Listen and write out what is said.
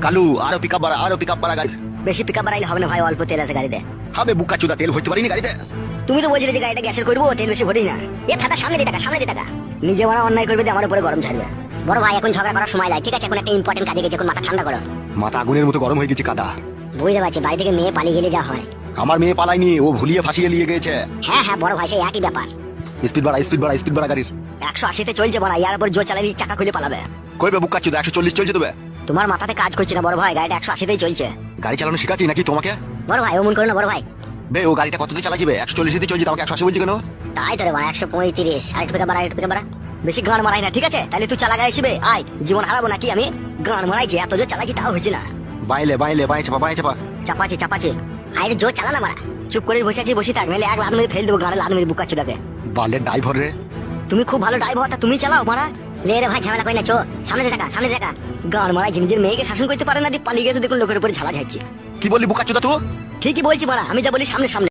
কালু আরো পিকআপ বাড়া গাড়ি। বেশি পিকআপ বাড়াইলে হবে না ভাই, অল্প তেল আছে গাড়িতে। হবে বুকা চুদা, তেল ভরতে পারিনি গাড়িতে। তুমি তো বলছিলে যে গাড়িটা গ্যাসের করবো, তেল বেশি ভরি না। এ থাকা সামনে দিয়ে টাকা, সামনে দিয়ে টাকা। নিজে মারা অন্যায় করবে, আমার উপরে গরম ছাড়বে। বড় ভাই এখন ঝগড়া করার সময় লাগে, ঠিক আছে? এখন একটা ইম্পর্টেন্ট কাজে গেছে, এখন মাথা ঠান্ডা করো। মাথা আগুনের মতো গরম হয়ে গেছে কাদা। বুঝতে পারছি, বাড়ি থেকে মেয়ে পালিয়ে গেলে যা হয়। আমার মেয়ে পালায়নি, ও ভুলিয়ে ফাঁসিয়ে নিয়ে গেছে। হ্যাঁ হ্যাঁ বড় ভাই, সেই একই ব্যাপার। স্পিড বাড়া গাড়ির। 180-তে চলছে বড়, ইয়ার উপর জোর চালাবি চাকা খুলে পালাবে। কইবে বুকা চুদা 140 চলছে তবে। তোমার মাথাতে কাজ করছে না বড় ভাই, গাড়িটা 180-তেই চলছে। গাড়ি চালানো শিখাচ্ছি নাকি তোমাকে? বড় ভাই অমন করো না বড় ভাই। বে ও গাড়িটা কততে চালাছিবে? 140 চলছে, আমাকে 180 বলছি কেন? তাই তো রে বড়, 135। আরেকটু পিকআপ বাড়া, আরেকটু পিকআপ বাড়া। বেশি গান মারাই না, ঠিক আছে? তাহলে তুই চালা গাড়ি শিবে আয়, জীবন হারাবো নাকি আমি? গান মারাইছি, এত জোর চালাচ্ছি তাও হচ্ছে না। বাইলে চাপা। চাপাচ্ছি। আরে জোর চালা না মারা। চুপ করে বসে আছি, বসে থাক, নাহলে এক লাদ মেরে ফেল দেবো গাড়ি, লাদ মেরে বুকা চুদাকে। বালের ড্রাইভার রে। তুমি খুব ভালো ড্রাইভার, তা তুমি চালাও মারা। লে রে ভাই, ঝামেলা করি না, চো সামনে দেখা। গান মারাই নিজের মেয়েকে শাসন করতে পারে না, দিয়ে পালিয়ে গেছে, দেখুন লোকের উপরে ঝালা যাচ্ছে। কি বললি বুকা চুদা তুই? ঠিকই বলছি মারা, আমি যা বলি সামনে।